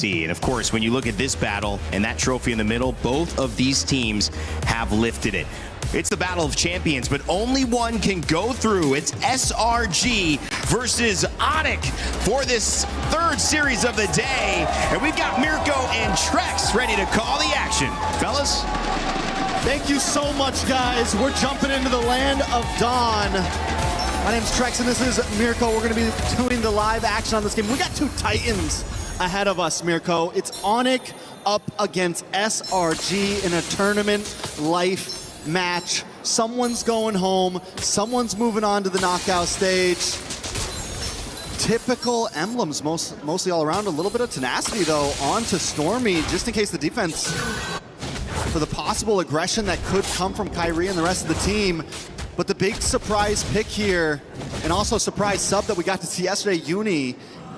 MSC. And of course, when you look at this battle and that trophy in the middle, both of these teams have lifted it. It's the Battle of Champions, but only one can go through. It's SRG versus ONIC for this third series of the day. And we've got Mirko and Trex ready to call the action. Fellas? Thank you so much, guys. We're jumping into the land of Dawn. My name's Trex, and this is Mirko. We're going to be doing the live action on this game. We got two Titans ahead of us, Mirko. It's ONIC up against SRG in a tournament life match. Someone's going home, someone's moving on to the knockout stage. Typical emblems, mostly all around. A little bit of tenacity though, on to Stormy, just in case the defense, for the possible aggression that could come from Kyrie and the rest of the team. But the big surprise pick here, and also surprise sub that we got to see yesterday, Uni,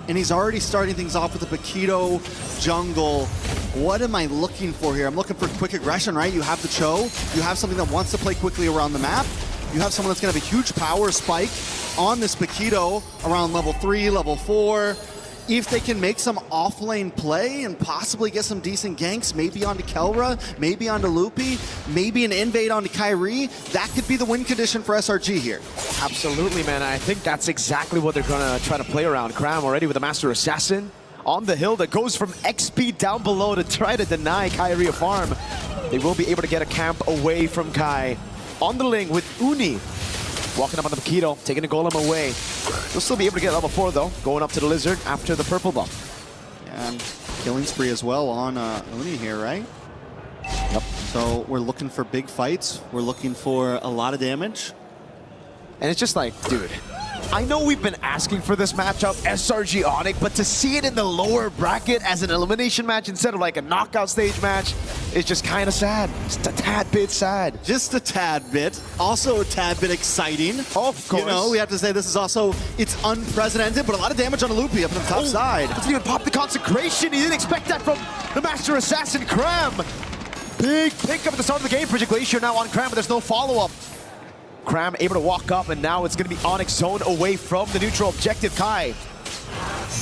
and he's already starting things off with the Paquito jungle. What am I looking for here? I'm looking for quick aggression, right? You have the Cho, you have something that wants to play quickly around the map, you have someone that's gonna have a huge power spike on this Paquito around level 3, level 4. If they can make some off-lane play and possibly get some decent ganks, maybe onto Kelra, maybe onto Loopy, maybe an invade onto Kyrie, that could be the win condition for SRG here. Absolutely, man. I think that's exactly what they're gonna try to play around. Cram already with the Master Assassin on the hill that goes from XP down below to try to deny Kyrie a farm. They will be able to get a camp away from Kai. On the Ling with Uni. Walking up on the Paquito, taking the Golem away. They'll still be able to get level 4 though, going up to the Lizard after the purple buff. Yeah, and killing spree as well on Uni here, right? Yep. So we're looking for big fights. We're looking for a lot of damage. And it's just like, dude, I know we've been asking for this matchup, SRG ONIC, but to see it in the lower bracket as an elimination match instead of like a knockout stage match is just kind of sad. Just a tad bit sad. Just a tad bit. Also a tad bit exciting. Of course. You know, we have to say this is also, it's unprecedented, but a lot of damage on a Loopy up on the top side. Doesn't even pop the consecration. He didn't expect that from the Master Assassin, Cram. Big pick up at the start of the game. Frigid Glacier now on Cram, but there's no follow-up. Cram able to walk up, and now it's going to be ONIC zone away from the neutral objective. Kai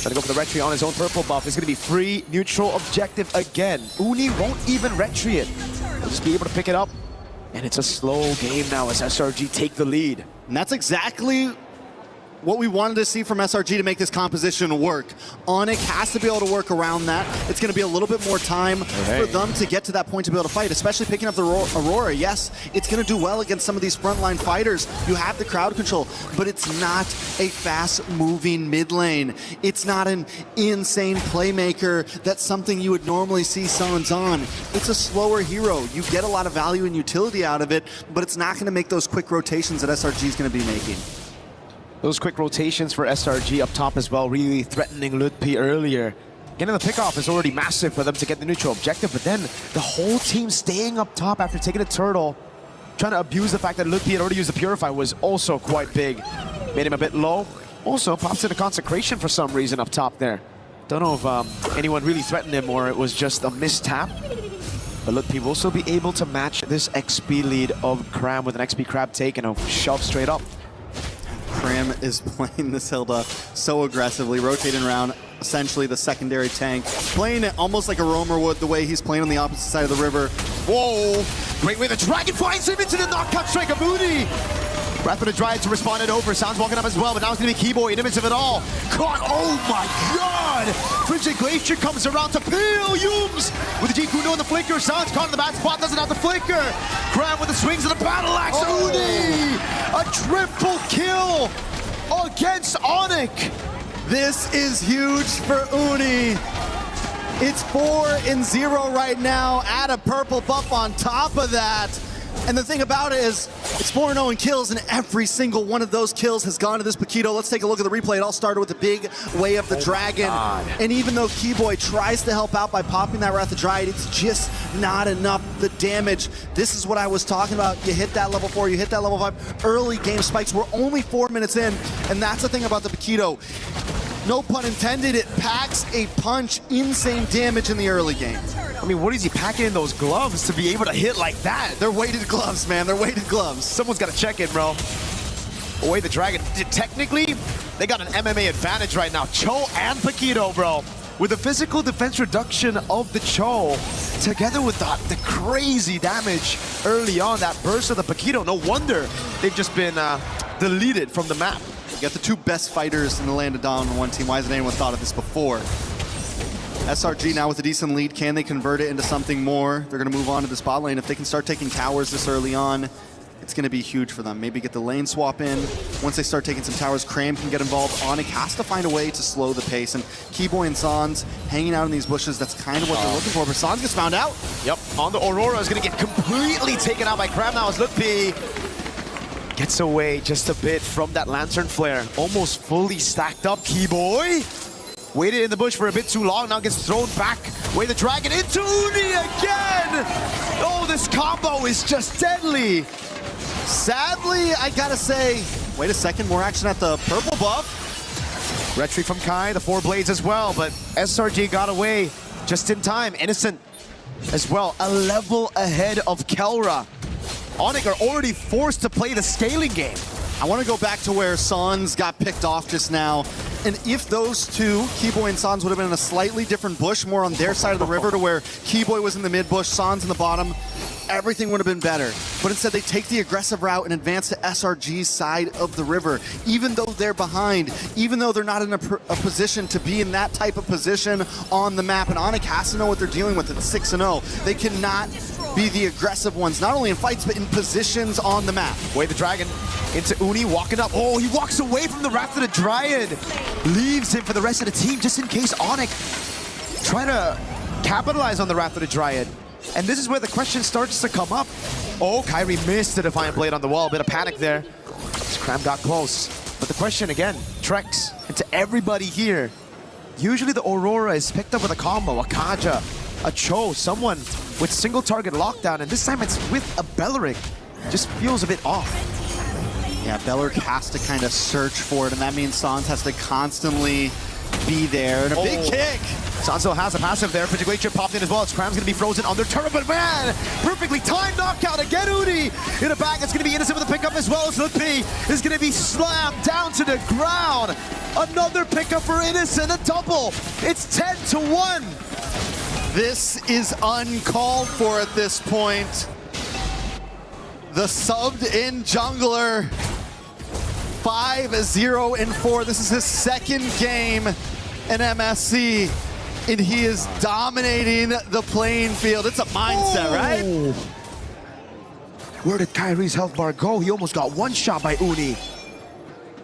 trying to go for the retry on his own purple buff. It's going to be free neutral objective again. Uni won't even retry it. He'll just be able to pick it up, and it's a slow game now as SRG take the lead. And that's exactly what we wanted to see from SRG to make this composition work. ONIC has to be able to work around that. It's going to be a little bit more time for them to get to that point to be able to fight, especially picking up the Aurora. Yes, it's going to do well against some of these frontline fighters. You have the crowd control, but it's not a fast-moving mid lane. It's not an insane playmaker. That's something you would normally see Sans on. It's a slower hero. You get a lot of value and utility out of it, but it's not going to make those quick rotations that SRG is going to be making. Those quick rotations for SRG up top as well, really threatening Ludpi earlier. Getting the pickoff is already massive for them to get the neutral objective, but then the whole team staying up top after taking a turtle, trying to abuse the fact that Ludpi had already used the Purify was also quite big. Made him a bit low. Also pops in a consecration for some reason up top there. Don't know if anyone really threatened him or it was just a mistap. But Ludpi will also be able to match this XP lead of Cram with an XP Crab take and a shove straight up. Cram is playing this Hilda so aggressively, rotating around essentially the secondary tank, playing it almost like a roamer would the way he's playing on the opposite side of the river. Whoa! Great way the Dragon finds him into the knockout strike of Moody! Breath of the Dryad to respond it over. Sounds walking up as well, but now it's going to be Keyboy in image of it all. Caught, oh my god! Frigid Glacier comes around to peel Yums with the G-Kuno and the flicker. Sounds caught in the bad spot, doesn't have the flicker. Cram with the swings of the battle axe. Uni! A triple kill against ONIC. This is huge for Uni. It's 4-0 right now. Add a purple buff on top of that. And the thing about it is, it's 4-0 in kills, and every single one of those kills has gone to this Paquito. Let's take a look at the replay. It all started with the big Way of the Dragon. And even though Keyboy tries to help out by popping that Wrath of Dryad, it's just not enough. The damage, this is what I was talking about. You hit that level 4, you hit that level 5. Early game spikes. We're only 4 minutes in, and that's the thing about the Paquito. No pun intended, it packs a punch. Insane damage in the early game. I mean, what is he packing in those gloves to be able to hit like that? They're weighted gloves, man. They're weighted gloves. Someone's got to check it, bro. Away the Dragon. Technically, they got an MMA advantage right now. Cho and Paquito, bro. with the physical defense reduction of the Cho, together with the crazy damage early on, that burst of the Paquito, no wonder they've just been deleted from the map. You got the two best fighters in the land of Dawn on one team. Why hasn't anyone thought of this before? SRG now with a decent lead. Can they convert it into something more? They're going to move on to this bot lane. If they can start taking towers this early on, it's going to be huge for them. Maybe get the lane swap in. Once they start taking some towers, Cram can get involved. ONIC has to find a way to slow the pace. And Keyboy and Sans hanging out in these bushes, that's kind of what they're looking for. But Sans gets found out. Yep, on the Aurora is going to get completely taken out by Cram now as Lutpi gets away just a bit from that Lantern Flare. Almost fully stacked up. Keyboy waited in the bush for a bit too long, now gets thrown back. Way the Dragon into Uni again! Oh, this combo is just deadly. Sadly, I gotta say, wait a second, more action at the purple buff. Retry from Kai, the 4 blades as well, but SRG got away just in time. Innocent as well, a level ahead of Kelra. ONIC are already forced to play the scaling game. I want to go back to where Sans got picked off just now. And if those two, Keyboy and Sans, would have been in a slightly different bush, more on their side of the river, to where Keyboy was in the mid bush, Sans in the bottom, everything would have been better. But instead, they take the aggressive route and advance to SRG's side of the river. Even though they're behind, even though they're not in a position to be in that type of position on the map, and ONIC has to know what they're dealing with at 6-0. They cannot be the aggressive ones, not only in fights, but in positions on the map. Way the Dragon into Uni, walking up. Oh, he walks away from the Wrath of the Dryad. Leaves him for the rest of the team, just in case ONIC try to capitalize on the Wrath of the Dryad. And this is where the question starts to come up. Oh, Kyrie missed the Defiant Blade on the wall. A bit of panic there. Cram got close. But the question again, Trex, and to everybody here, usually the Aurora is picked up with a combo, a Kaja, a Cho, someone with single target lockdown, and this time it's with a Belleric. Just feels a bit off. Yeah, Belleric has to kind of search for it, and that means Sans has to constantly be there. And a big kick! Sanso has a passive there. Particularly chip popped in as well. As Cram's going to be frozen on their turret, but man, perfectly timed knockout again. Uni in a bag. It's going to be Innocent with a pickup as well as Lutpi is going to be slammed down to the ground. Another pickup for Innocent, a double. It's 10-1. This is uncalled for at this point. The subbed in jungler, 5-0-4. This is his second game in MSC, and he is dominating the playing field. It's a mindset, right? Where did Kyrie's health bar go? He almost got one shot by Uni.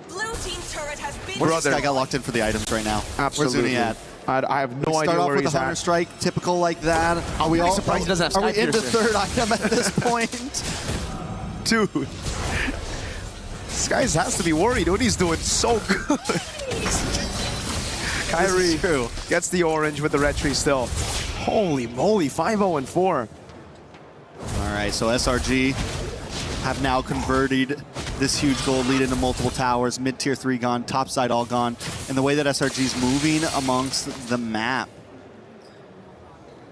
Blue team turret has been Where's this guy got locked in for the items right now? Absolutely. Where's Uni at? I have no idea Start off where with he's the Hunter at. Strike, typical like that. Are we all surprised he doesn't have Are we Sky into Piercer? third item at this point? Dude, this guy has to be worried. Uni's doing so good. Kyrie gets the orange with the red tree still. Holy moly, 5-0-4. All right, so SRG have now converted this huge gold lead into multiple towers. Mid-tier 3 gone, top side all gone. And the way that SRG's moving amongst the map,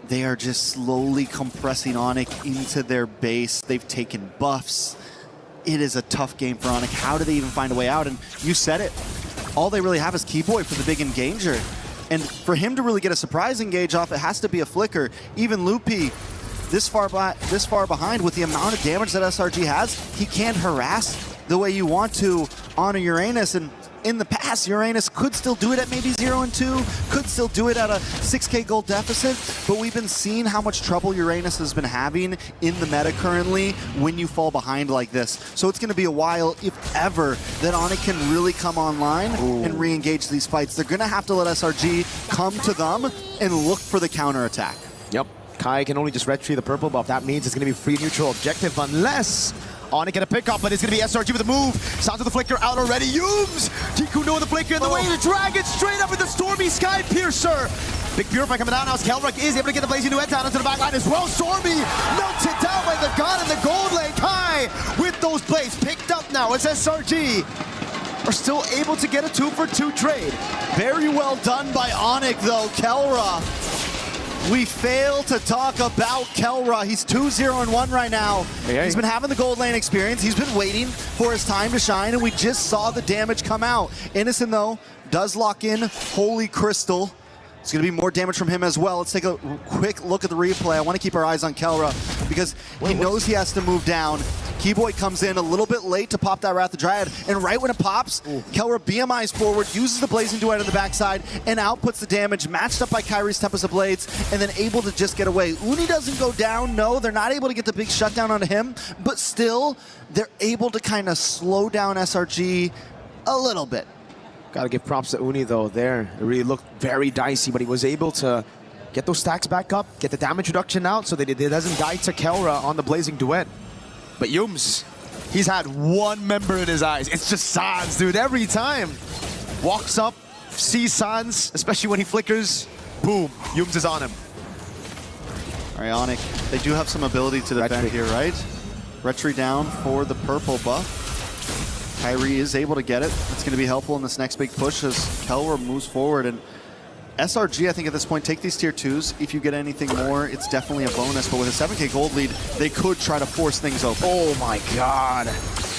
they are just slowly compressing ONIC into their base. They've taken buffs. It is a tough game for ONIC. How do they even find a way out? And you said it. All they really have is Keyboy for the big engager. And for him to really get a surprise engage off, it has to be a flicker. Even Lutpi, this far behind, with the amount of damage that SRG has, he can't harass the way you want to on a Uranus. And in the past, Uranus could still do it at maybe 0-2, could still do it at a 6K gold deficit, but we've been seeing how much trouble Uranus has been having in the meta currently when you fall behind like this. So it's going to be a while, if ever, that ONIC can really come online and re-engage these fights. They're going to have to let SRG come to them and look for the counterattack. Yep, Kai can only just retrieve the purple buff. That means it's going to be free neutral objective unless ONIC get a pick up, but it's going to be SRG with a move. Sounds of the flicker out already. Yooms! Jiku with the flicker in the way. The Dragon straight up with the Stormy Sky Piercer. Big Purify coming down now as Kelric is able to get the Blazing Duet down into the back line as well. Stormy melted down by the god in the gold lane. Kai with those blades picked up now as SRG are still able to get a 2-for-2 trade. Very well done by ONIC though, Kelra. We fail to talk about Kelra. He's 2-0-1 right now. He's been having the gold lane experience. He's been waiting for his time to shine, and we just saw the damage come out. Innocent, though, does lock in Holy Crystal. It's going to be more damage from him as well. Let's take a quick look at the replay. I want to keep our eyes on Kelra because he knows he has to move down. Keyboy comes in a little bit late to pop that Wrath of Dryad, and right when it pops, Kelra BMIs forward, uses the Blazing Duet on the backside, and outputs the damage, matched up by Kyrie's Tempest of Blades, and then able to just get away. Uni doesn't go down, no, they're not able to get the big shutdown onto him, but still, they're able to kind of slow down SRG a little bit. Gotta give props to Uni though there. It really looked very dicey, but he was able to get those stacks back up, get the damage reduction out so that it doesn't die to Kelra on the Blazing Duet. But Yums, he's had one member in his eyes. It's just Sans, dude. Every time. Walks up, sees Sans, especially when he flickers, boom, Yums is on him. All right, ONIC, they do have some ability to defend here, right? Retry down for the purple buff. Kyrie is able to get it. It's going to be helpful in this next big push as Kelra moves forward. And SRG, I think at this point, take these tier 2s. If you get anything more, it's definitely a bonus. But with a 7K gold lead, they could try to force things open. Oh my god.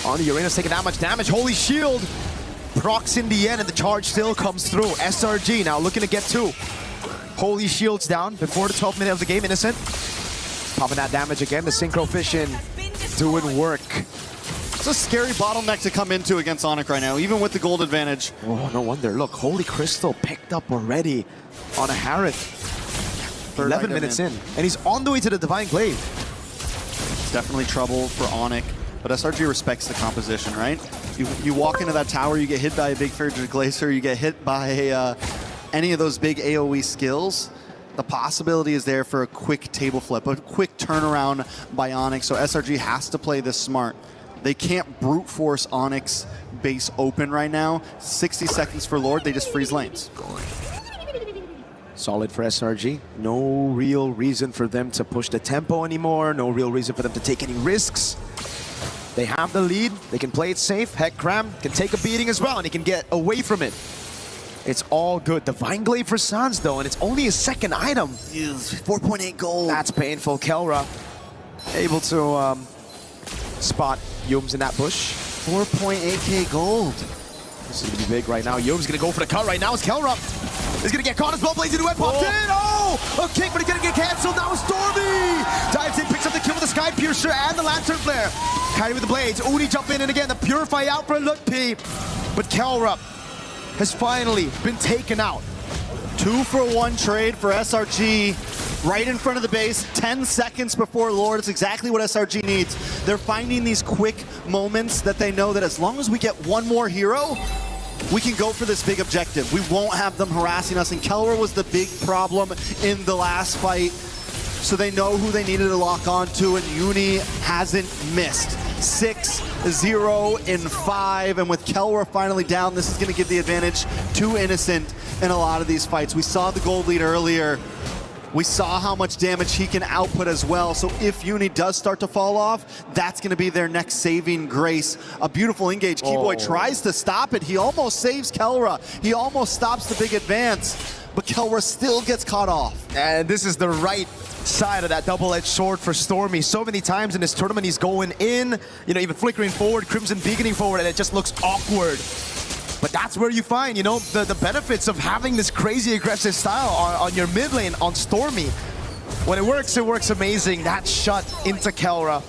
On Uranus taking that much damage. Holy shield procs in the end, and the charge still comes through. SRG now looking to get 2. Holy shield's down before the 12th minute of the game. Innocent popping that damage again. The Synchro Fission doing work. It's a scary bottleneck to come into against ONIC right now, even with the gold advantage. Oh, no wonder. Look, Holy Crystal picked up already on a Harith. 11 minutes in, and he's on the way to the Divine Glaive. It's definitely trouble for ONIC, but SRG respects the composition, right? You walk into that tower, you get hit by a big Frigid Glacier, you get hit by any of those big AoE skills. The possibility is there for a quick table flip, a quick turnaround by ONIC, so SRG has to play this smart. They can't brute force ONIC's base open right now. 60 seconds for Lord, they just freeze lanes. Solid for SRG. No real reason for them to push the tempo anymore. No real reason for them to take any risks. They have the lead. They can play it safe. Heck, Cram can take a beating as well, and he can get away from it. It's all good. Divine Glaive for Sans, though, and it's only his second item. 4.8 gold. That's painful. Kelra able to spot Yums in that bush. 4.8k gold. This is going to be big right now. Yums going to go for the cut right now. It's Kelra. He's going to get caught as well. Blazing Duet popped in. Oh! A kick, but he's going to get canceled. Now it's Stormy. Dives in, picks up the kill with the Sky Piercer and the Lantern Flare. Kyrie with the blades. Uni jump in, and again, the Purify out for Lutpi. But Kelra has finally been taken out. 2-for-1 trade for SRG. Right in front of the base, 10 seconds before Lord. It's exactly what SRG needs. They're finding these quick moments that they know that as long as we get one more hero, we can go for this big objective. We won't have them harassing us, and Kelra was the big problem in the last fight. So they know who they needed to lock onto, and Uni hasn't missed. 6-0-5, and with Kelra finally down, this is going to give the advantage to Innocent in a lot of these fights. We saw the gold lead earlier. We saw how much damage he can output as well. So if Uni does start to fall off, that's going to be their next saving grace. A beautiful engage. Keyboy tries to stop it. He almost saves Kelra. He almost stops the big advance, but Kelra still gets caught off. And this is the right side of that double-edged sword for Stormy. So many times in this tournament, he's going in, you know, even flickering forward, Crimson beaconing forward, and it just looks awkward. But that's where you find, you know, the benefits of having this crazy aggressive style on your mid lane on Stormy. When it works amazing. That shot into Kelra.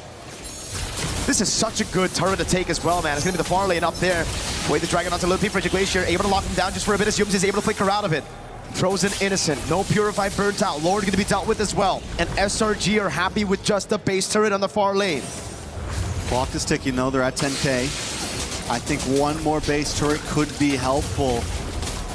This is such a good turret to take as well, man. It's going to be the far lane up there. Wait the dragon onto Lutpi, Frigid Glacier, able to lock him down just for a bit as Yums is able to flicker out of it. Throws in Innocent, no Purify burnt out. Lord going to be dealt with as well. And SRG are happy with just the base turret on the far lane. Clock is ticking though, they're at 10k. I think one more base turret could be helpful.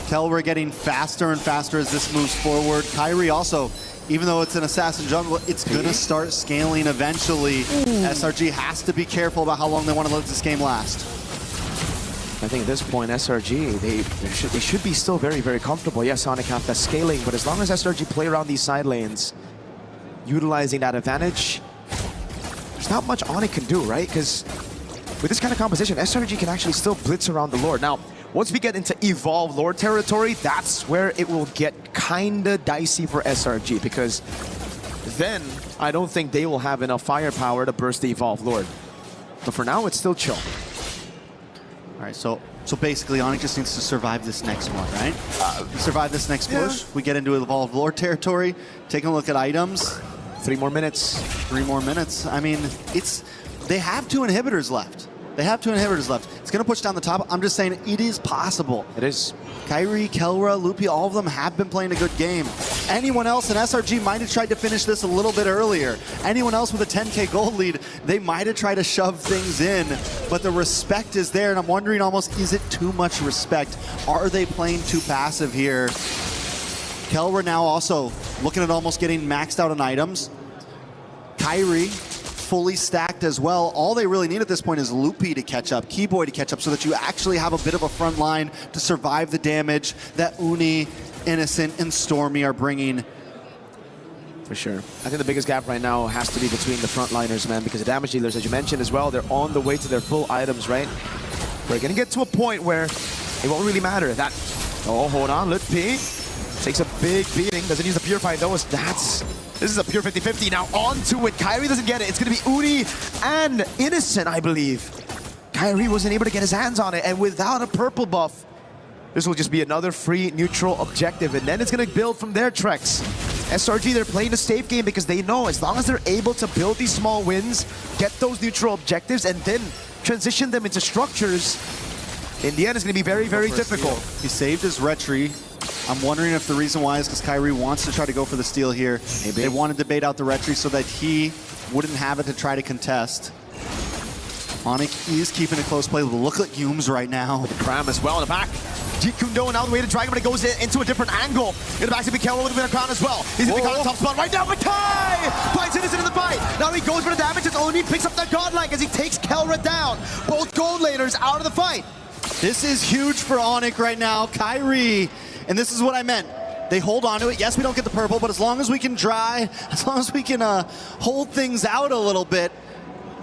Kelra getting faster and faster as this moves forward. Kyrie also, even though it's an assassin jungle, it's gonna start scaling eventually. SRG has to be careful about how long they want to let this game last. I think at this point, SRG, they should be still very, very comfortable. Yes, ONIC have that scaling, but as long as SRG play around these side lanes, utilizing that advantage, there's not much ONIC can do, right? Because with this kind of composition, SRG can actually still blitz around the Lord. Now, once we get into Evolve Lord territory, that's where it will get kinda dicey for SRG, because then I don't think they will have enough firepower to burst the Evolve Lord. But for now, it's still chill. All right, so So basically, ONIC just needs to survive this next one, right? Survive this next push. We get into Evolved Lord territory. Taking a look at items. 3 more minutes. 3 more minutes. I mean, they have 2 inhibitors left. They have 2 inhibitors left. It's going to push down the top. I'm just saying it is possible. It is. Kyrie, Kelra, Loopy, all of them have been playing a good game. Anyone else in SRG might have tried to finish this a little bit earlier. Anyone else with a 10K gold lead, they might have tried to shove things in, but the respect is there, and I'm wondering almost, is it too much respect? Are they playing too passive here? Kelra now also looking at almost getting maxed out on items. Kyrie, fully stacked as well. All they really need at this point is Loopy to catch up, Keyboy to catch up, so that you actually have a bit of a front line to survive the damage that Uni, Innocent, and Stormy are bringing. For sure. I think the biggest gap right now has to be between the frontliners, man, because the damage dealers, as you mentioned as well, they're on the way to their full items, right? We're going to get to a point where it won't really matter. That, oh, hold on, Loopy takes a big beating. Doesn't use the Purify, though. This is a pure 50-50. Now onto it. Kyrie doesn't get it. It's going to be Uni and Innocent, I believe. Kyrie wasn't able to get his hands on it, and without a purple buff, this will just be another free neutral objective, and then it's going to build from there, Trex. SRG, they're playing a safe game because they know as long as they're able to build these small wins, get those neutral objectives, and then transition them into structures, in the end, it's going to be very, very difficult. He saved his retry. I'm wondering if the reason why is because Kyrie wants to try to go for the steal here. Maybe. They wanted to bait out the retry so that he wouldn't have it to try to contest. ONIC is keeping a close play. Look at Humes right now. Cram as well in the back. Jikundo now the way to drag him, but it goes into a different angle. In the back to Kelra with a crown as well. He's going to be caught in the top spot right now. Makai finds Innocent in the fight. Now he goes for the damage. It's only picks up that godlike as he takes Kelra down. Both gold laners out of the fight. This is huge for ONIC right now. Kyrie, and this is what I meant. They hold on to it. Yes, we don't get the purple, but as long as we can as long as we can hold things out a little bit,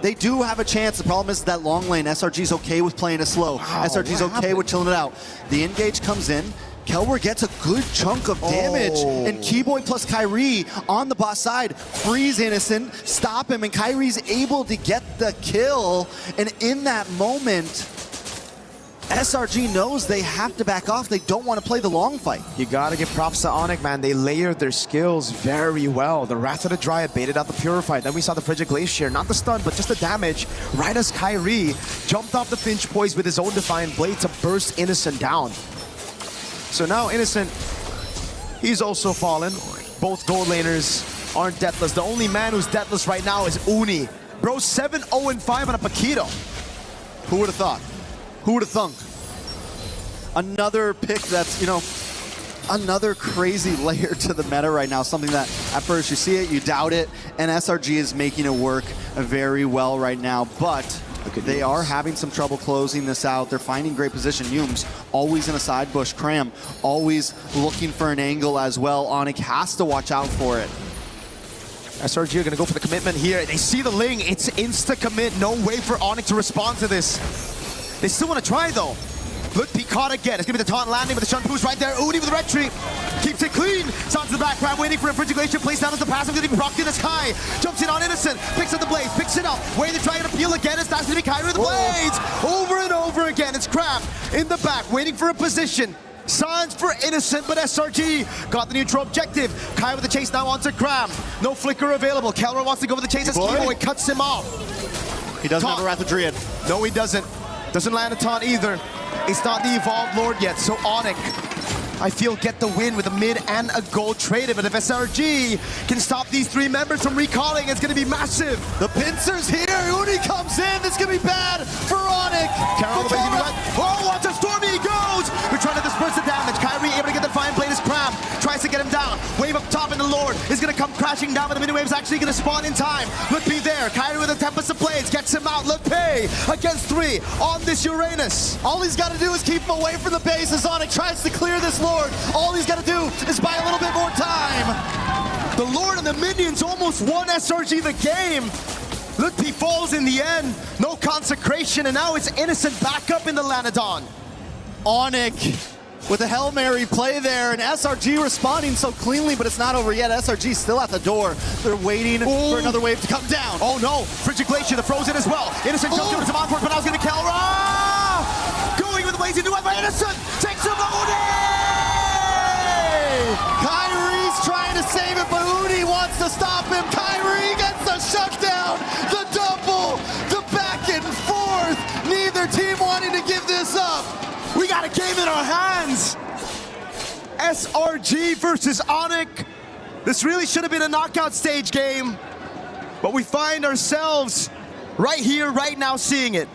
they do have a chance. The problem is that long lane, SRG's okay with playing it slow. Wow, SRG's okay with chilling it out. The engage comes in. Kelra gets a good chunk of damage, and Keyboy plus Kyrie on the bot side freeze Innocent, stop him, and Kyrie's able to get the kill. And in that moment, SRG knows they have to back off. They don't want to play the long fight. You gotta give props to ONIC, man. They layered their skills very well. The Wrath of the Dryad baited out the Purify. Then we saw the Frigid Glacier. Not the stun, but just the damage. Right as Kyrie jumped off the Finch Poise with his own Defiant Blade to burst Innocent down. So now Innocent, he's also fallen. Both gold laners aren't deathless. The only man who's deathless right now is Uni. Bro, 7-0-5 on a Paquito. Who would have thought? Who would have thunk? Another pick that's, you know, another crazy layer to the meta right now. Something that at first you see it, you doubt it, and SRG is making it work very well right now. But they are having some trouble closing this out. They're finding great position. Humes always in a side bush. Cram always looking for an angle as well. ONIC has to watch out for it. SRG are going to go for the commitment here. They see the Ling. It's insta-commit. No way for ONIC to respond to this. They still want to try, though. Look, he caught again. It's going to be the taunt landing with the Shun boost right there. Uni with the red tree. Keeps it clean. Sounds to the background, waiting for a Frigid Glacier. Placed down as the passive. Going to be procced in the sky. Jumps in on Innocent. Picks up the blades. Picks it up. Waiting to try and appeal again. It's going to be Kyrie with the blades. Over and over again. It's Cram in the back, waiting for a position. Signs for Innocent, but SRG got the neutral objective. Kai with the chase now onto Cram. No flicker available. Kelra wants to go with the chase as Keyboy cuts him off. He doesn't have a Wrath of Dryad. No, he doesn't. Doesn't land a taunt either. It's not the Evolved Lord yet, so ONIC, I feel, get the win with a mid and a gold traded. But if SRG can stop these 3 members from recalling, it's going to be massive. The pincers here. Uni comes in. This is going to be bad for ONIC. Oh, onto Stormy he goes. We're trying to disperse the damage. Kyrie able to get the Defiant Blade as Cram tries to get him down. Wave up top, and the Lord is going to come crashing down, but the mini wave's actually going to spawn in time. Look P there. Kyrie with a Tempest of Blades gets him out. Look P against 3 on this Uranus. All he's got to do is keep him away from the base as ONIC tries to clear this Lord. All he's got to do is buy a little bit more time. The Lord and the minions almost won SRG the game. Look, he falls in the end. No consecration, and now it's Innocent back up in the Lanadon. ONIC with a Hail Mary play there, and SRG responding so cleanly, but it's not over yet. SRG still at the door. They're waiting for another wave to come down. Oh no, Frigid Glacier, the frozen as well. Innocent jumped over to Montfort, but now it's going to Kelra. Going with the blazing duet by Innocent. Takes him to Uni! Kyrie's trying to save it, but Uni wants to stop him. Kyrie gets the shutdown, the double, the back and forth. Neither team wanting to give this up. We got a game in our hands. SRG versus ONIC. This really should have been a knockout stage game, but we find ourselves right here, right now, seeing it.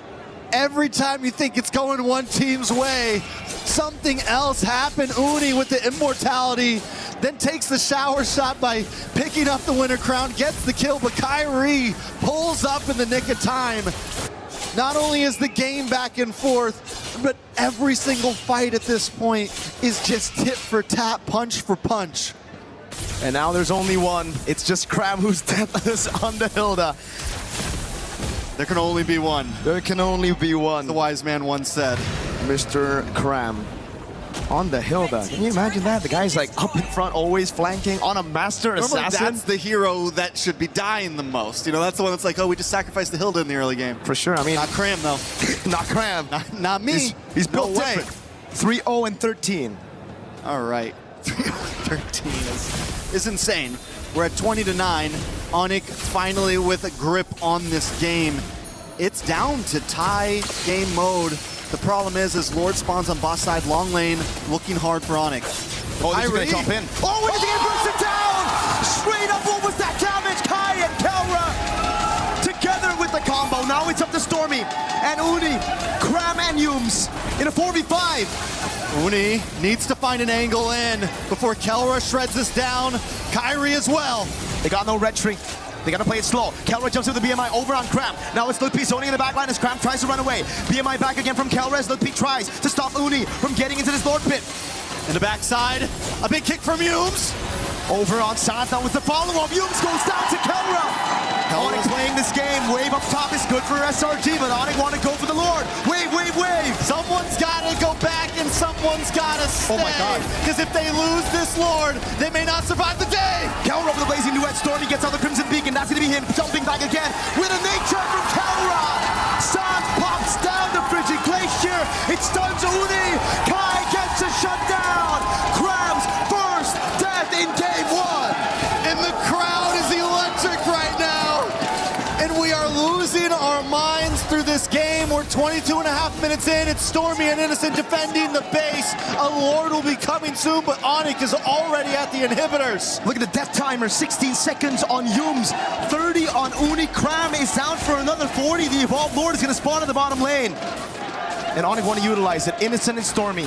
Every time you think it's going one team's way, something else happened. Uni with the immortality, then takes the shower shot by picking up the winner crown, gets the kill, but Kyrie pulls up in the nick of time. Not only is the game back and forth, but every single fight at this point is just tit for tat, punch for punch. And now there's only one. It's just Cram who's deathless on the Hilda. There can only be one. There can only be one. The wise man once said. Mr. Cram on the Hilda. Can you imagine that? The guy's like up in front, always flanking on a master Normally assassin. that's the hero that should be dying the most. You know, that's the one that's like, oh, we just sacrificed the Hilda in the early game. For sure. I mean, Not Cram, though. not Cram. Not me. He's built No way. different. 3-0 and 13. All right. 13 is insane. We're at 20-9. ONIC finally with a grip on this game. It's down to tie game mode. The problem is Lord spawns on boss side, long lane, looking hard for ONIC. Oh, he's gonna jump in. Oh, he's gonna burst it down! Straight up, what was that damage? Kai and Kelra together with the combo. Now it's up to Stormy and Uni, Cram and Yums in a 4v5. Uni needs to find an angle in before Kelra shreds this down. Kyrie as well. They got no red tree. They gotta play it slow. Kelra jumps with the BMI over on Cram. Now it's Ludwig zoning in the backline as Cram tries to run away. BMI back again from Kelra as Ludwig tries to stop Uni from getting into this Lord pit. In the backside, a big kick from Yums. Over on Santh now with the follow-up. Yums goes down to Kelra. ONIC playing this game. Wave up top is good for SRG, but ONIC want to go for the Lord. Wave, wave, wave. Someone's got to go back and someone's got to stay. Oh my God. Because if they lose this Lord, they may not survive the day. Kelra with the blazing duet. Stormy gets out the Crimson Beacon. That's going to be him jumping back again with a nature from Kelra. Santh pops down the frigid glacier. It stuns Uni. Kai gets a shutdown. Cram's first death in game one. And the crowd is electric right now. And we are losing our minds through this game. We're 22.5 minutes in. It's Stormy and Innocent defending the base. A Lord will be coming soon, but ONIC is already at the inhibitors. Look at the death timer, 16 seconds on Yums, 30 on Uni. Cram is down for another 40. The Evolved Lord is going to spawn in the bottom lane. And ONIC want to utilize it. Innocent and Stormy.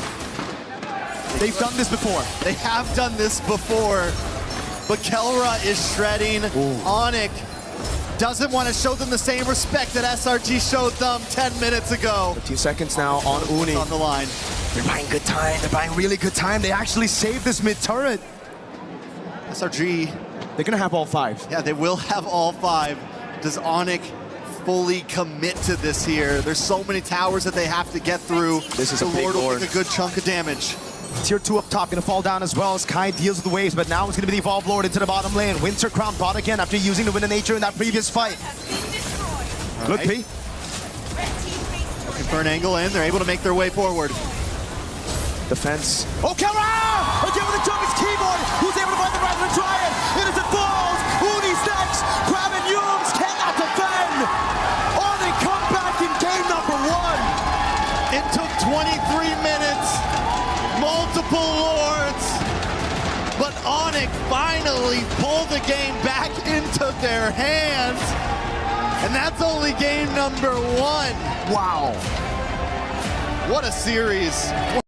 They've done this before. They have done this before, but Kelra is shredding. ONIC doesn't want to show them the same respect that SRG showed them 10 minutes ago. 15 seconds now on Uni. On the line. They're buying good time. They're buying really good time. They actually saved this mid turret. SRG, They're going to have all 5. yeah, they will have all 5. Does ONIC fully commit to this here? There's so many towers that they have to get through. This is the a big Lord will Lord. take a good chunk of damage. Tier 2 up top, going to fall down as well as Kai deals with the waves, but now it's going to be the Evolved Lord into the bottom lane. Winter Crown bot again after using the Wind of Nature in that previous fight. Good right. P. Looking for an angle in. They're able to make their way forward. Defense. Oh, Kelra! Again with the jump, it's Keyboard, who's able to find the right of the Giant. Innocent falls. Uni's next. Cram and Yums cannot defend. ONIC come back in game number 1. It took 23 minutes, multiple Lords, but ONIC finally pulled the game back into their hands. And that's only game number 1. Wow. What a series.